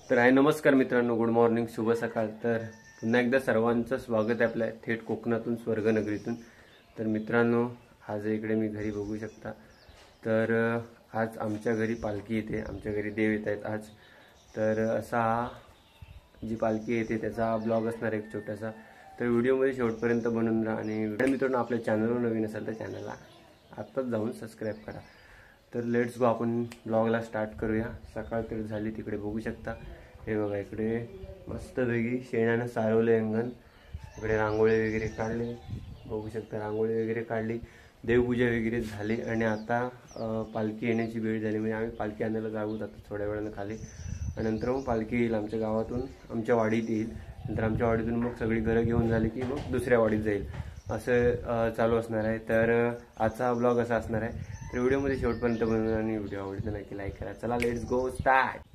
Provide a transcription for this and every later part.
तर आहे नमस्कार मित्रांनो, गुड मॉर्निंग, शुभ सकाळ। तर पुन्हा एकदा सर्वांचं स्वागत आहे आपल्या थेट कोकणातून स्वर्गनगरीतून। तर मित्रांनो, आज इकडे मी घरी बघू शकता। तर आज आमच्या घरी पालखी येते, आमच्या घरी देव येत आहेत आज। तर असा जी पालखी येते त्याचा ब्लॉग असणार एक छोटासा। तर व्हिडिओमध्ये शेवटपर्यंत बनून राहा आणि मित्रांनो आपल्या चॅनलवर नवीन असाल तर चॅनलला आत्ताच जाऊन सबस्क्राइब करा। तर लेट्स गो, आपण ब्लॉगला स्टार्ट करूया। सकाळ तर झाली, तिकडे बघू शकता। हे बघा, इकडे मस्तपैकी शेणानं सारवले अंगण, इकडे रांगोळी वगैरे काढले, बघू शकता रांगोळी वगैरे काढली, देवपूजा वगैरे झाली आणि आता पालखी येण्याची वेळ झाली। म्हणजे आम्ही पालखी आणायला जाऊ आता थोड्या वेळानं खाली, आणि नंतर मग पालखी येईल आमच्या गावातून, आमच्या वाडीत येईल। नंतर आमच्या वाडीतून मग सगळी घरं घेऊन झाली की मग दुसऱ्या वाडीत जाईल, असं चालू असणार आहे। तर आजचा ब्लॉग असा असणार आहे। तर व्हिडिओमध्ये शेवटपर्यंत बनवून आणि व्हिडिओ आवडला नक्की लाईक करा। चला लेट्स गो स्टार्ट।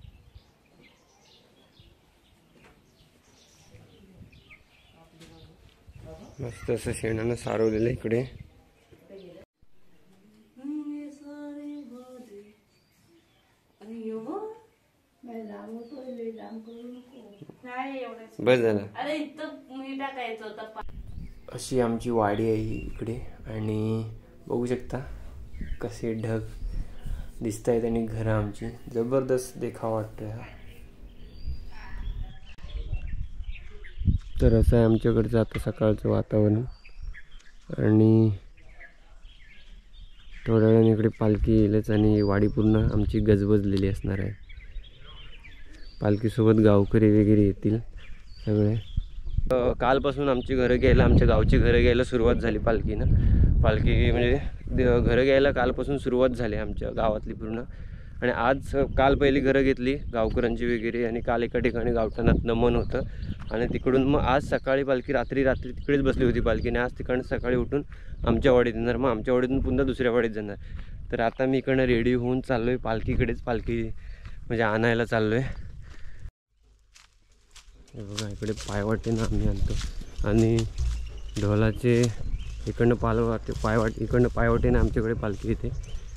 मस्त असं शेणानं सारवलेलं इकडे। बस झालं, अशी आमची वाडी आहे इकडे आणि बघू शकता कसे ढग दिसत आहेत आणि घरं आमची जबरदस्त देखावा वाटतोय हा। तर असं आहे आमच्याकडचं आता सकाळचं वातावरण आणि थोड्या वेळाने इकडे पालखी येईलच आणि वाडी पूर्ण आमची गजबजलेली असणार आहे। पालखीसोबत गावकरी वगैरे येतील सगळे। कालपासून आमची घरं घ्यायला, आमच्या गावची घरं घ्यायला सुरुवात झाली पालखीनं। पालखी म्हणजे घरं घ्यायला कालपासून सुरुवात झाली आमच्या गावातली पूर्ण। आणि आज काल पहिली घरं घेतली गावकऱ्यांची वगैरे, आणि काल एका ठिकाणी गावठाणात नमन होतं आणि तिकडून मग आज सकाळी पालखी रात्री तिकडेच बसली होती पालखीने। आज तिकडून सकाळी उठून आमच्या वाडीत येणार, मग आमच्या वाडीतून पुन्हा दुसऱ्या वाडीत जाणार। तर आता मी इकडनं रेडी होऊन चाललो आहे पालखीकडेच, पालखी म्हणजे आणायला चाललो आहे। हे बघा, इकडे पायवाटेनं आम्ही आणतो आणि ढोलाचे इकडनं इकडनं पायवाटेनं आमच्याकडे पालखी येते।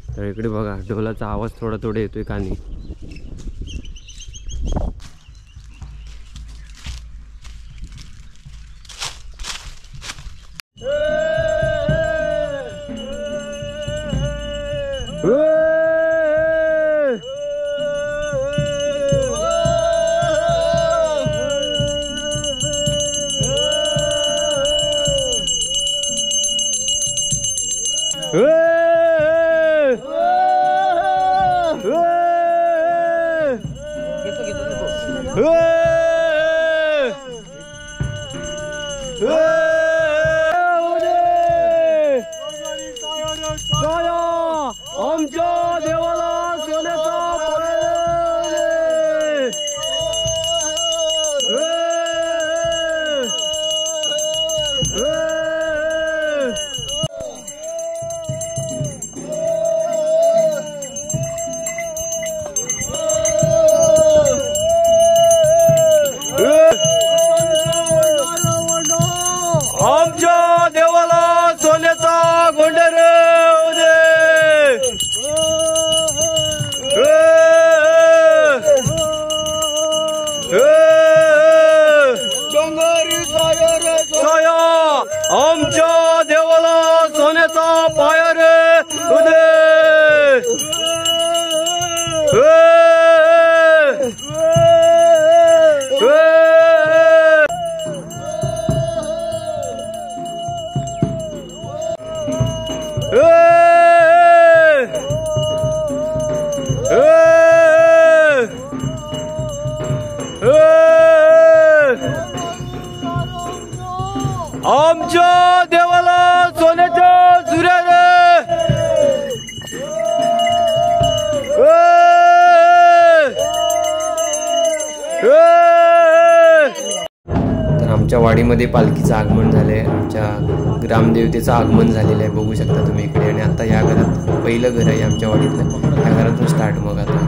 तर इकडे बघा ढोलाचा आवाज थोडा येतोय कानी। आमच्या देवाला सोन्याचा आमच्या देवाला सोन्याचा गोंडर आमच्या देवाला सोन्याचा पाया रे उदे। आमच्या देवाला सोन्याच्या सुऱ्या रे। तर आमच्या वाडीमध्ये पालखीचं आगमन झालंय, आमच्या ग्रामदेवतेचं आगमन झालेलं आहे, बघू शकता तुम्ही इकडे। आणि आता या घरात पहिलं घर आहे आमच्या वाडीतलं, या घरातून स्टार्ट मग आता।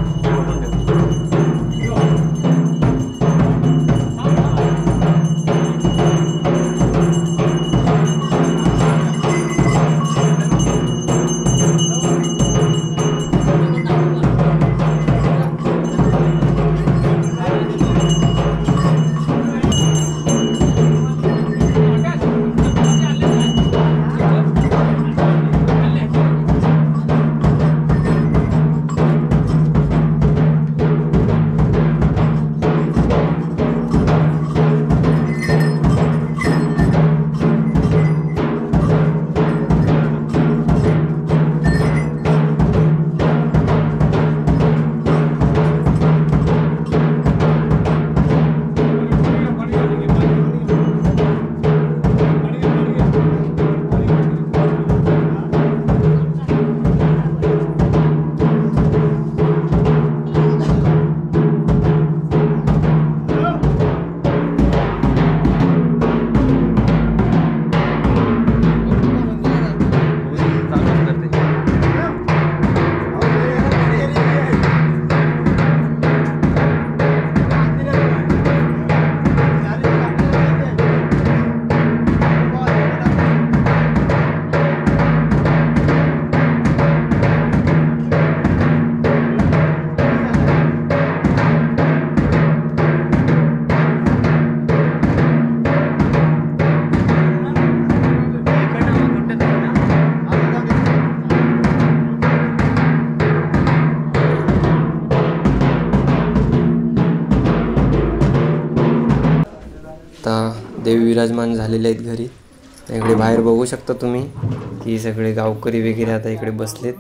आता देव विराजमान झालेले आहेत घरी. इकडे बाहेर बघू शकता तुम्ही की सगळे गावकरी वगैरे आता इकडे बसलेत.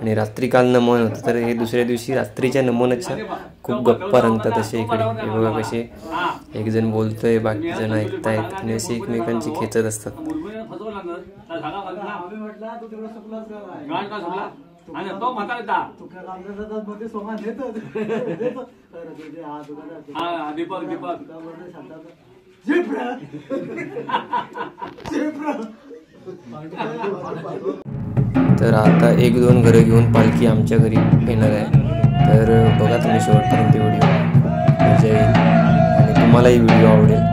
आणि रात्री काल नमन होतं, तर हे दुसऱ्या दिवशी रात्रीच्या नमनाच्या खूप गप्पा रंगतात असे इकडे. हे बघा कसे एक जण बोलतोय, बाकी जण ऐकतायत आणि असे एकमेकांची खेचत असतात. तर आता 1-2 घरं घेऊन पालखी आमच्या घरी येणार आहे. तर बघा तुम्ही शेवटपर्यंत व्हिडिओ, मजा येईल आणि तुम्हालाही व्हिडिओ आवडेल.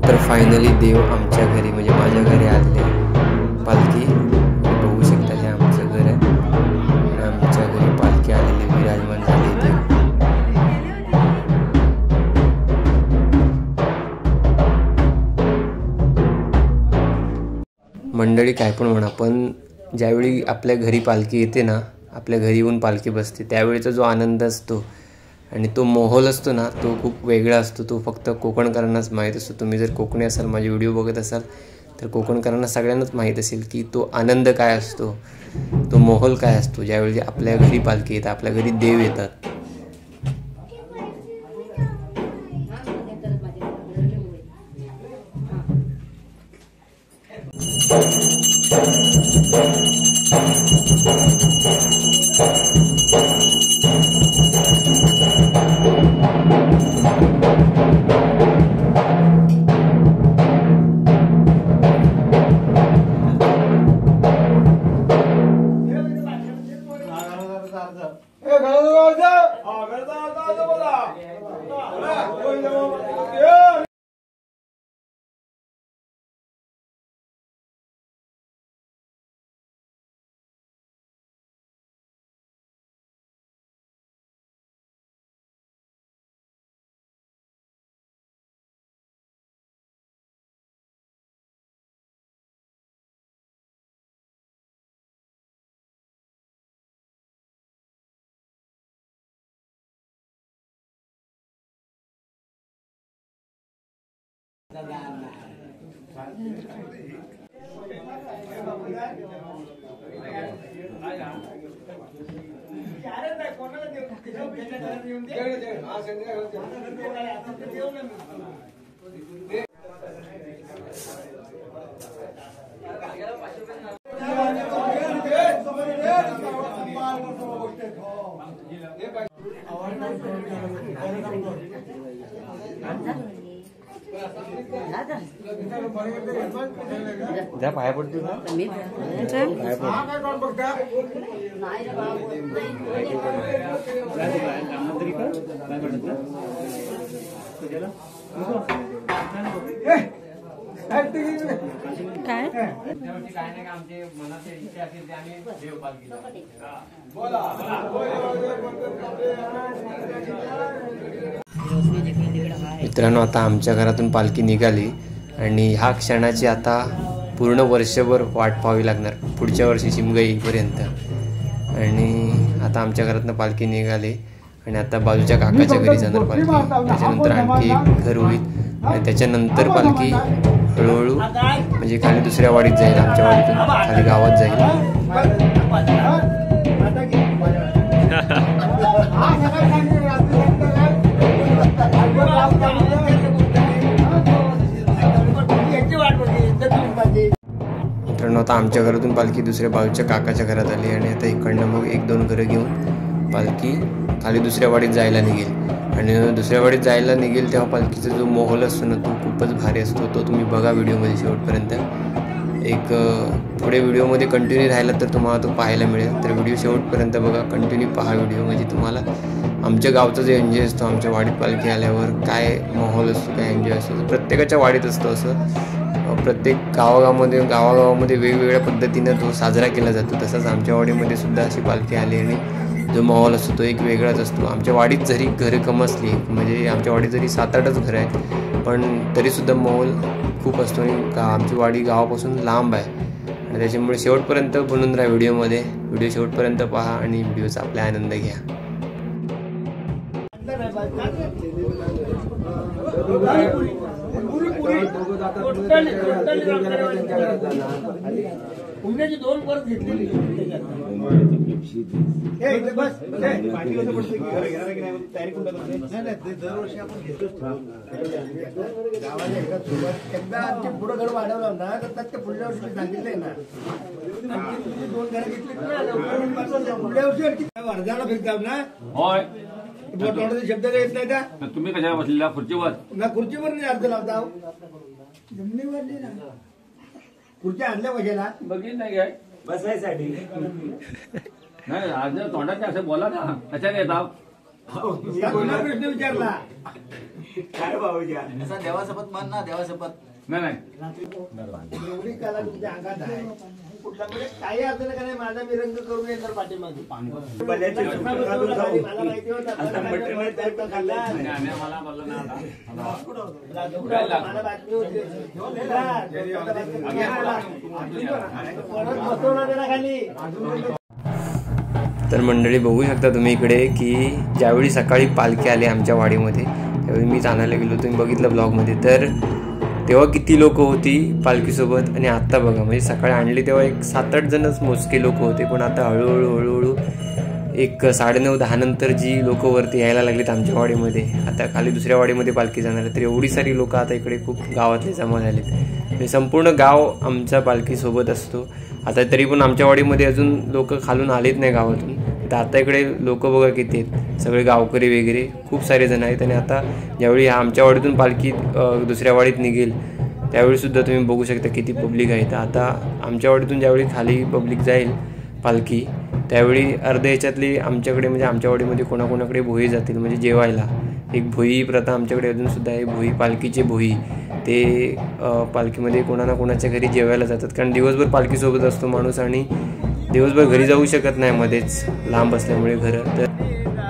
तर फायनली देव आमच्या घरी म्हणजे माझ्या घरी आले. पालखी बघू शकता, हे आमचं घर आहे आणि आमच्या घरी पालखी आलेली विराजमान झाली. देव मंडळी काय पण म्हणा, पण ज्यावेळी आपल्या घरी पालखी येते ना, आपल्या घरी येऊन पालखी बसते, त्यावेळीचा जो आनंद असतो आणि तो माहोल असतो ना, तो खूप वेगळा असतो. तो फक्त कोकणकरांनाच माहीत असतो. तुम्ही जर कोकणी असाल, माझे व्हिडिओ बघत असाल, तर कोकणकरांना सगळ्यांनाच माहीत असेल की तो आनंद काय असतो, तो माहोल काय असतो ज्यावेळी आपल्या घरी पालखी येतात, आपल्या घरी देव येतात. त्या पाया पडतो काय मित्रांनो, आता आमच्या घरातून पालखी निघाली आणि ह्या क्षणाची आता पूर्ण वर्षभर वाट पाहावी लागणार, पुढच्या वर्षी शिमगा येईपर्यंत. आणि आता आमच्या घरातून पालखी निघाली आणि आता बाजूच्या काकाच्या घरी जाणार पालखी. त्याच्यानंतर आणखी एक घर होईल आणि त्याच्यानंतर पालखी हळूहळू म्हणजे खाली दुसऱ्या वाडीत जाईल, आमच्या वाडीतून खाली गावात जाईल. मित्रांनो, आता आमच्या घरातून पालखी दुसऱ्या बाजूच्या काकाच्या घरात आली आणि आता इकडनं मग 1-2 घरं घेऊन पालखी खाली दुसऱ्या वाडीत जायला निघेल. आणि दुसऱ्या वाडीत जायला निघेल तेव्हा पालखीचा जो माहोल असतो ना, तो खूपच भारी असतो. तो तुम्ही बघा व्हिडिओमध्ये शेवटपर्यंत. एक पुढे व्हिडिओमध्ये कंटिन्यू राहिला तर तुम्हाला तो पाहायला मिळेल. तर व्हिडिओ शेवटपर्यंत बघा, कंटिन्यू पहा व्हिडिओ, म्हणजे तुम्हाला आमच्या गावचा जो एन्जॉय असतो, आमच्या वाडीत पालखी आल्यावर काय माहोल असतो, काय एन्जॉय असतो, प्रत्येकाच्या वाडीत असतो. असं प्रत्येक गावागावामध्ये वेगवेगळ्या पद्धतीनं तो साजरा केला जातो. तसंच आमच्या वाडीमध्ये सुद्धा अशी पालखी आली आणि जो माहोल असतो तो एक वेगळाच असतो. आमच्या वाडीत जरी घरं कम असली, म्हणजे आमच्या वाडीत जरी 7-8च घरं आहेत, पण तरीसुद्धा माहोल खूप असतो. आणि आमची वाडी गावापासून लांब आहे आणि त्याच्यामुळे शेवटपर्यंत बनून राहा व्हिडिओमध्ये. व्हिडिओ शेवटपर्यंत पहा आणि व्हिडिओचा आपला आनंद घ्या. उमऱ्याची 2 परत घेतलेली दरवर्षी आपण घेतोच. गावाला एकदा पुढं घर वाढवलं ना तर त्या पुढल्या वर्षी सांगितलंय ना, 2 घरं घेतली पुढल्या वर्षी अर्जाला फिरतात ना. होय, शब्द येत नाही का? तुम्ही कशा बसलेला खुर्चीवर ना? खुर्चीवर नाही अर्ज लावता, जमिनीवरली ना. खुर्च्या आणल्या पाहिजेला बघित नाही काय बसायसाठी. नाही आज तोंडाचे असं बोला ना, कशा येतात प्रश्न विचारला काय भाऊच्या असा देवासपत मान ना, देवासपत नाही एवढी कला तुमच्या अंगात आहे. कुठला म्हणजे काही असलं का नाही, माझा मी रंग करून येणार पाठीमागे. मला माहिती होतं मला बातमी होती खाली. तर मंडळी बघू शकता तुम्ही इकडे की ज्यावेळी सकाळी पालखी आली आमच्या वाडीमध्ये त्यावेळी मी आणायला गेलो, तुम्ही बघितलं ब्लॉगमध्ये. तर तेव्हा किती लोक होती पालखीसोबत आणि आत्ता बघा, म्हणजे सकाळी आणली तेव्हा एक 7-8 जणच मोजके लोक होते, पण आता हळूहळू एक 9:30-10 नंतर जी लोक वरती यायला लागलीत आमच्या वाडीमध्ये. आता खाली दुसऱ्या वाडीमध्ये पालखी जाणार आहे, तर एवढी सारी लोक आता इकडे खूप गावातले जमा झालेत. म्हणजे संपूर्ण गाव आमच्या पालखीसोबत असतो. आता तरी पण आमच्या वाडीमध्ये अजून लोक खालून आलेत नाही गावातून. तर आता इकडे लोक बघा किती आहेत, सगळे गावकरी वगैरे खूप सारे जण आहेत. आणि आता ज्यावेळी आमच्या वाडीतून पालखी दुसऱ्या वाडीत निघेल त्यावेळीसुद्धा तुम्ही बघू शकता किती पब्लिक आहे. तर आता आमच्या वाडीतून ज्यावेळी खाली पब्लिक जाईल पालखी, त्यावेळी अर्ध्या ह्याच्यातली आमच्याकडे म्हणजे आमच्या वाडीमध्ये कोणाकोणाकडे भोई जातील, म्हणजे जेवायला. एक भोई प्रथा आमच्याकडे अजूनसुद्धा आहे, भोई, पालखीचे भोई. ते पालखीमध्ये कोणा ना कोणाच्या घरी जेवायला जातात, कारण दिवसभर पालखीसोबत असतो माणूस आणि दिवसभर घरी जाऊ शकत नाही, मध्येच लांब असल्यामुळे घरं.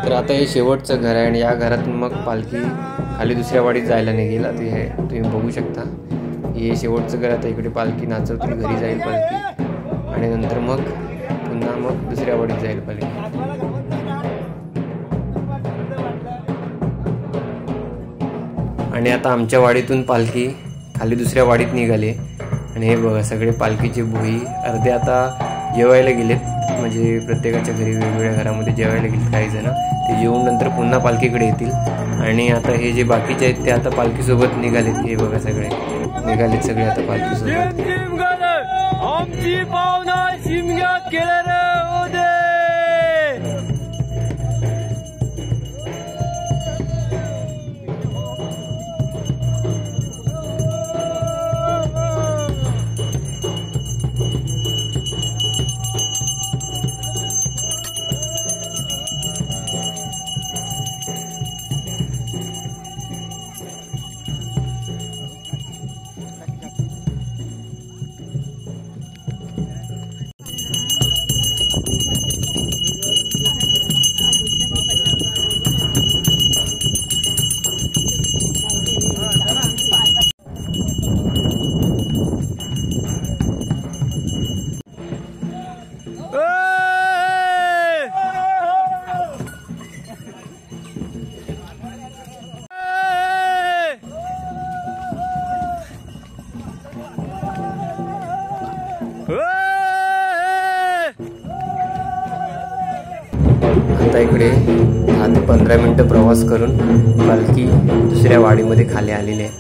तर आता हे शेवटचं घर आहे आणि या घरातून मग पालखी खाली दुसऱ्या वाडीत जायला निघेल. ते हे तुम्ही बघू शकता, हे शेवटचं घर. आता इकडे पालखी नाचवतील, घरी जाईल पालखी आणि नंतर मग पुन्हा मग दुसऱ्या वाडीत जाईल पालखी. आणि आता आमच्या वाडीतून पालखी खाली दुसऱ्या वाडीत निघाले. आणि हे बघा सगळे पालखीचे भोई अर्धे आता जेवायला गेलेत, म्हणजे प्रत्येकाच्या घरी वेगवेगळ्या घरामध्ये जेवायला गेलेत काही जण. ते जेवून नंतर पुन्हा पालखीकडे येतील. आणि आता हे जे बाकीचे आहेत ते आता पालखीसोबत निघालेत. हे बघा सगळे निघालेत सगळे आता पालखीसोबत. आमची पाहुणा शिमग्यात गेले रे ओदे. आता इकडे 10 ते 15 मिनिटं प्रवास करून पालखी दुसऱ्या वाडीमध्ये खाली आलेली आहे,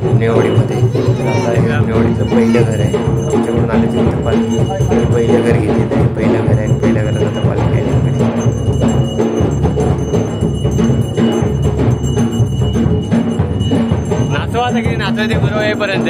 पुणेवाडीमध्ये. आता हे पुणेवाडीचं पहिलं घर आहे. आमच्याकडून आल्याच्या नंतर पालखी पहिलं घर घेतलेलं आहे. पहिलं घर आहे, पहिल्या घरात आता पालखी आली इकडे. नाचवा सगळे नाचवायचे बरोबर येईपर्यंत.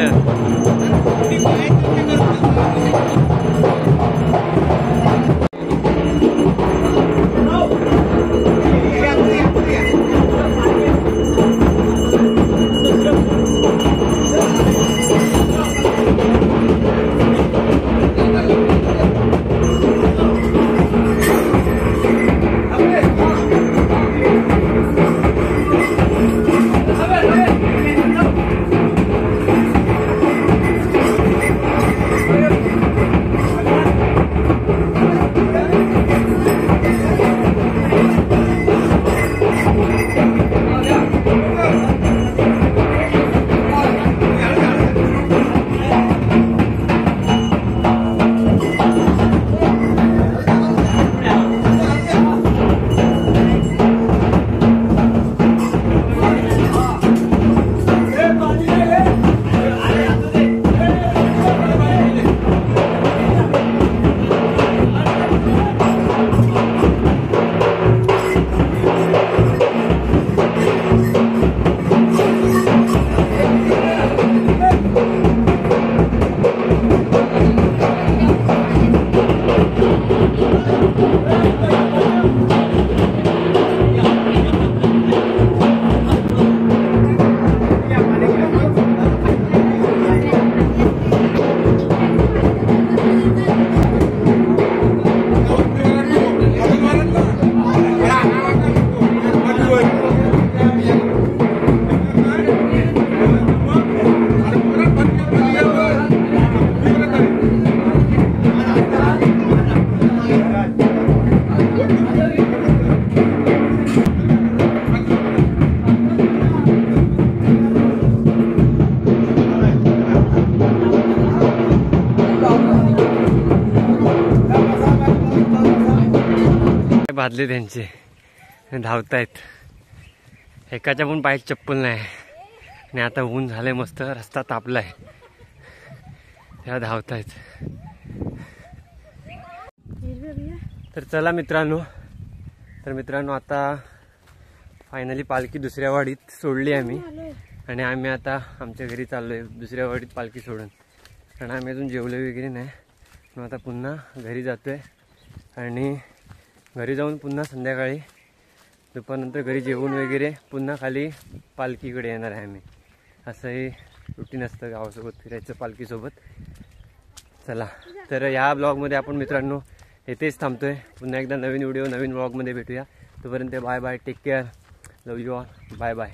बादले त्यांचे धावतायत. एकाच्या पण पायात चप्पल नाही. आणि आता ऊन झालंय मस्त, रस्ता तापलाय, त्या धावतायत. तर चला मित्रांनो, आता फायनली पालखी दुसऱ्या वाडीत सोडली आम्ही. आणि आम्ही आता आमच्या घरी चाललोय दुसऱ्या वाडीत पालखी सोडून. कारण आम्ही अजून जेवलो वगैरे नाही. मग आता पुन्हा घरी जातोय. आणि घरी जाऊन पुन्हा संध्याकाळी दुपारनंतर घरी जेवून वगैरे पुन्हा खाली पालखीकडे येणार आहे आम्ही. असंही रुटीन असतं गावासोबत फिरायचं पालखीसोबत. चला तर या ब्लॉगमध्ये आपण मित्रांनो येथेच थांबतोय. पुन्हा एकदा नवीन व्हिडिओ नवीन ब्लॉगमध्ये भेटूया. तोपर्यंत bye bye, take care, love you all, bye bye.